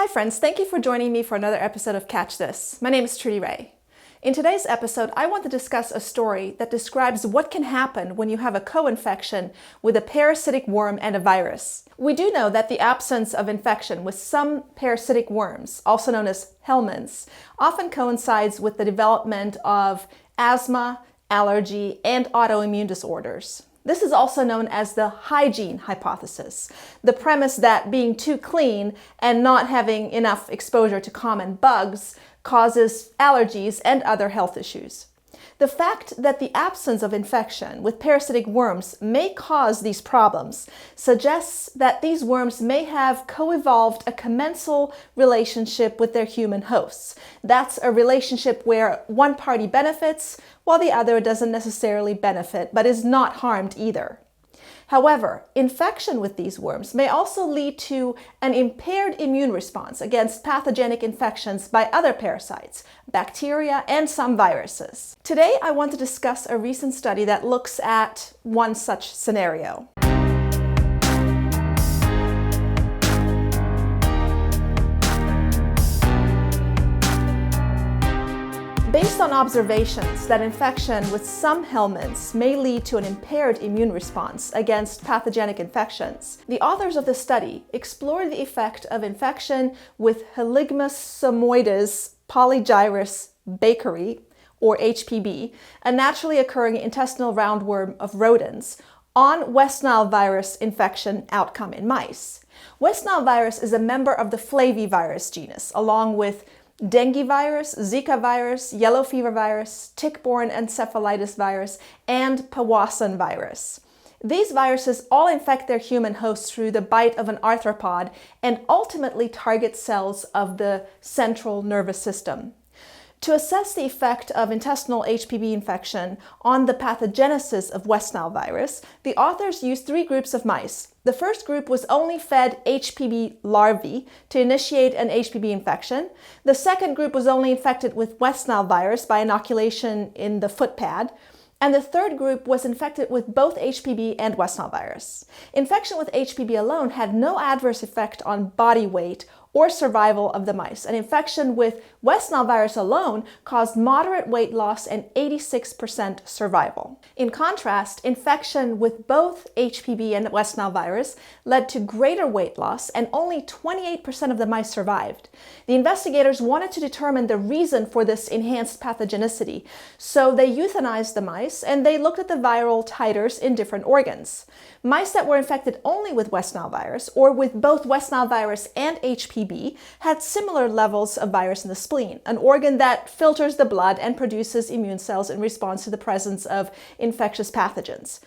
Hi friends, thank you for joining me for another episode of Catch This. My name is Trudy Ray. In today's episode, I want to discuss a story that describes what can happen when you have a co-infection with a parasitic worm and a virus. We do know that the absence of infection with some parasitic worms, also known as helminths, often coincides with the development of asthma, allergy, and autoimmune disorders. This is also known as the hygiene hypothesis, the premise that being too clean and not having enough exposure to common bugs causes allergies and other health issues. The fact that the absence of infection with parasitic worms may cause these problems suggests that these worms may have co-evolved a commensal relationship with their human hosts. That's a relationship where one party benefits while the other doesn't necessarily benefit but is not harmed either. However, infection with these worms may also lead to an impaired immune response against pathogenic infections by other parasites, bacteria, and some viruses. Today, I want to discuss a recent study that looks at one such scenario. Based on observations that infection with some helminths may lead to an impaired immune response against pathogenic infections, the authors of the study explored the effect of infection with Heligmasomoides polygyrus bakeri, or HPB, a naturally occurring intestinal roundworm of rodents, on West Nile virus infection outcome in mice. West Nile virus is a member of the flavivirus genus, along with dengue virus, Zika virus, yellow fever virus, tick-borne encephalitis virus, and Powassan virus. These viruses all infect their human hosts through the bite of an arthropod and ultimately target cells of the central nervous system. To assess the effect of intestinal HPV infection on the pathogenesis of West Nile virus, the authors used three groups of mice. The first group was only fed HPV larvae to initiate an HPV infection. The second group was only infected with West Nile virus by inoculation in the foot pad. And the third group was infected with both HPV and West Nile virus. Infection with HPV alone had no adverse effect on body weight or survival of the mice. An infection with West Nile virus alone caused moderate weight loss and 86% survival. In contrast, infection with both HPV and West Nile virus led to greater weight loss and only 28% of the mice survived. The investigators wanted to determine the reason for this enhanced pathogenicity, so they euthanized the mice and they looked at the viral titers in different organs. Mice that were infected only with West Nile virus or with both West Nile virus and HPV had similar levels of virus in the spleen, an organ that filters the blood and produces immune cells in response to the presence of infectious pathogens.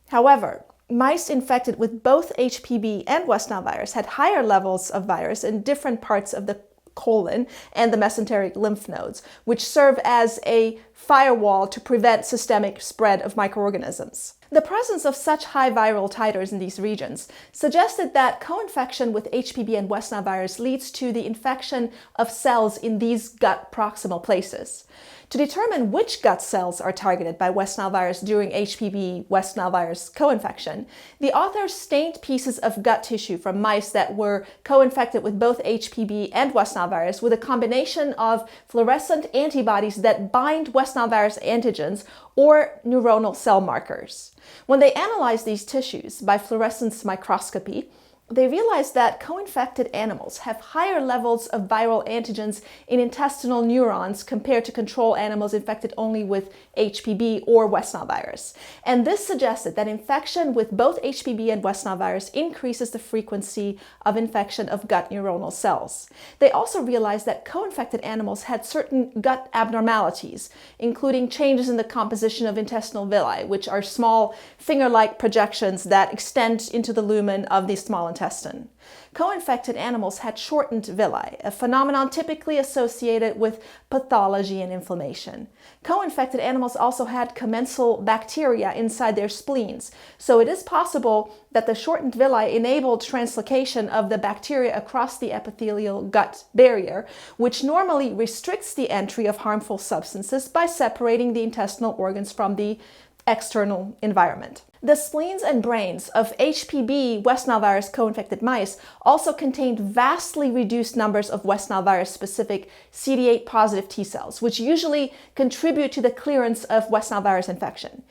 However, mice infected with both HPV and West Nile virus had higher levels of virus in different parts of the colon and the mesenteric lymph nodes, which serve as a firewall to prevent systemic spread of microorganisms. The presence of such high viral titers in these regions suggested that co-infection with HPV and West Nile virus leads to the infection of cells in these gut proximal places. To determine which gut cells are targeted by West Nile virus during HPV West Nile virus co-infection, the authors stained pieces of gut tissue from mice that were co-infected with both HPV and West Nile virus with a combination of fluorescent antibodies that bind West Nile virus antigens or neuronal cell markers. When they analyzed these tissues by fluorescence microscopy, they realized that co-infected animals have higher levels of viral antigens in intestinal neurons compared to control animals infected only with HPV or West Nile virus. And this suggested that infection with both HPV and West Nile virus increases the frequency of infection of gut neuronal cells. They also realized that co-infected animals had certain gut abnormalities, including changes in the composition of intestinal villi, which are small finger-like projections that extend into the lumen of the small intestine. Co-infected animals had shortened villi, a phenomenon typically associated with pathology and inflammation. Co-infected animals also had commensal bacteria inside their spleens, so it is possible that the shortened villi enabled translocation of the bacteria across the epithelial gut barrier, which normally restricts the entry of harmful substances by separating the intestinal organs from the external environment. The spleens and brains of HPB West Nile virus co-infected mice also contained vastly reduced numbers of West Nile virus specific CD8 positive T cells, which usually contribute to the clearance of West Nile virus infection.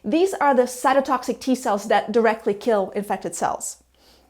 These are the cytotoxic T cells that directly kill infected cells.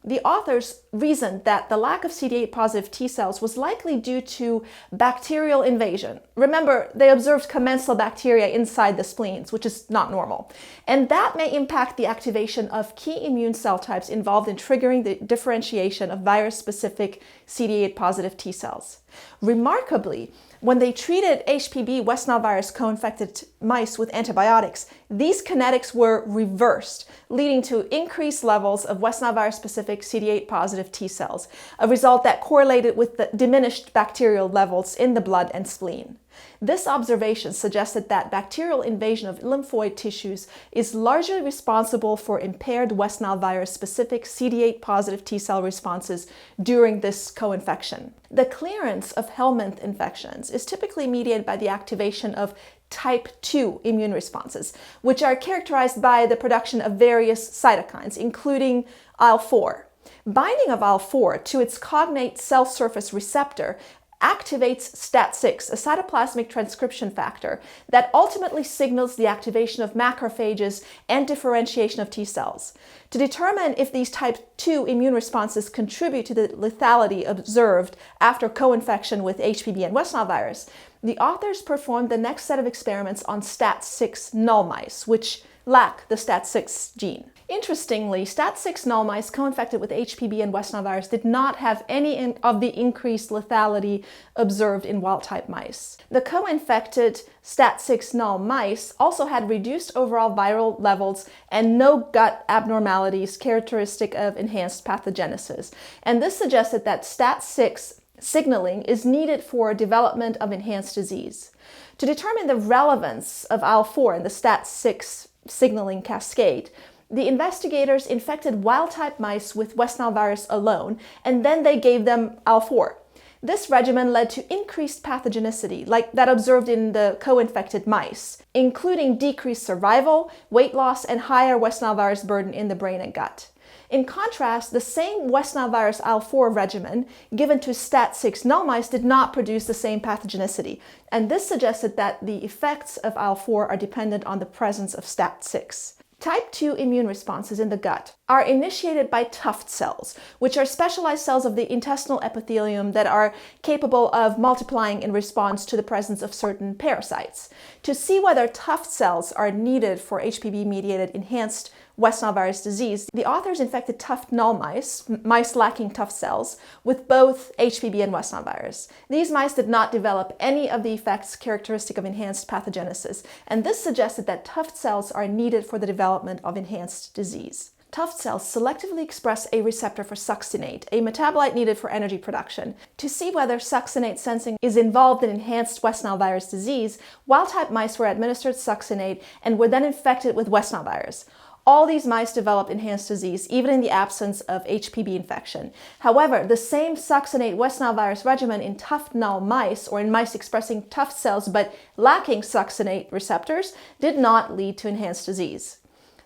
The authors reasoned that the lack of CD8 positive T cells was likely due to bacterial invasion. Remember, they observed commensal bacteria inside the spleens, which is not normal. And that may impact the activation of key immune cell types involved in triggering the differentiation of virus-specific CD8 positive T cells. Remarkably, when they treated HPB West Nile virus co-infected mice with antibiotics, these kinetics were reversed, leading to increased levels of West Nile virus specific CD8 positive T cells, a result that correlated with the diminished bacterial levels in the blood and spleen. This observation suggested that bacterial invasion of lymphoid tissues is largely responsible for impaired West Nile virus specific CD8 positive T cell responses during this co-infection. The clearance of helminth infections is typically mediated by the activation of type 2 immune responses, which are characterized by the production of various cytokines, including IL-4. Binding of IL-4 to its cognate cell surface receptor activates STAT6, a cytoplasmic transcription factor that ultimately signals the activation of macrophages and differentiation of T cells. To determine if these type 2 immune responses contribute to the lethality observed after co-infection with HPV and West Nile virus, the authors performed the next set of experiments on STAT6 null mice, which lack the STAT6 gene. Interestingly, STAT6 null mice co-infected with HPV and West Nile virus did not have any of the increased lethality observed in wild-type mice. The co-infected STAT6 null mice also had reduced overall viral levels and no gut abnormalities characteristic of enhanced pathogenesis. And this suggested that STAT6 signaling is needed for development of enhanced disease. To determine the relevance of IL-4 in the STAT6 signaling cascade, the investigators infected wild-type mice with West Nile virus alone, and then they gave them IL-4. This regimen led to increased pathogenicity, like that observed in the co-infected mice, including decreased survival, weight loss, and higher West Nile virus burden in the brain and gut. In contrast, the same West Nile virus IL-4 regimen given to STAT6 null mice did not produce the same pathogenicity, and this suggested that the effects of IL-4 are dependent on the presence of STAT6. Type 2 immune responses in the gut are initiated by tuft cells, which are specialized cells of the intestinal epithelium that are capable of multiplying in response to the presence of certain parasites. To see whether tuft cells are needed for HPV-mediated enhanced West Nile virus disease, the authors infected tuft null mice, mice lacking tuft cells, with both HPV and West Nile virus. These mice did not develop any of the effects characteristic of enhanced pathogenesis, and this suggested that tuft cells are needed for the development of enhanced disease. Tuft cells selectively express a receptor for succinate, a metabolite needed for energy production. To see whether succinate sensing is involved in enhanced West Nile virus disease, wild-type mice were administered succinate and were then infected with West Nile virus. All these mice developed enhanced disease, even in the absence of HPV infection. However, the same succinate West Nile virus regimen in tuft null mice, or in mice expressing tuft cells but lacking succinate receptors, did not lead to enhanced disease.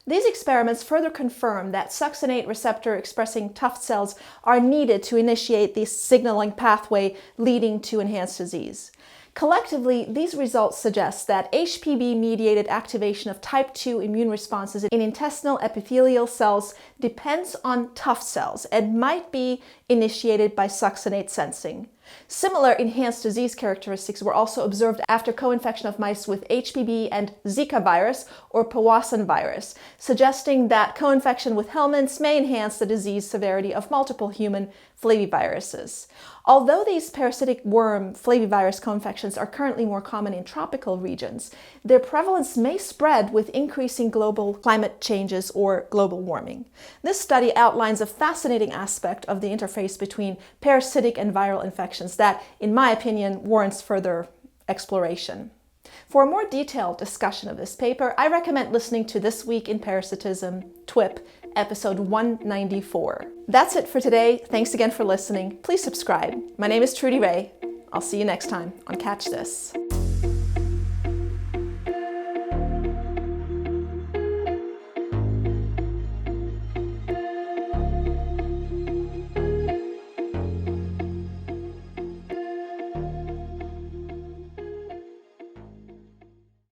These experiments further confirm that succinate receptor expressing tuft cells are needed to initiate the signaling pathway leading to enhanced disease. Collectively, these results suggest that HPV-mediated activation of type 2 immune responses in intestinal epithelial cells depends on tuft cells and might be initiated by succinate sensing. Similar enhanced disease characteristics were also observed after co-infection of mice with HPV and Zika virus or Powassan virus, suggesting that co-infection with helminths may enhance the disease severity of multiple human flaviviruses. Although these parasitic worm flavivirus co-infections are currently more common in tropical regions, their prevalence may spread with increasing global climate changes or global warming. This study outlines a fascinating aspect of the interface between parasitic and viral infections that, in my opinion, warrants further exploration. For a more detailed discussion of this paper, I recommend listening to This Week in Parasitism, TWIP, episode 194. That's it for today. Thanks again for listening. Please subscribe. My name is Trudy Ray. I'll see you next time on Catch This.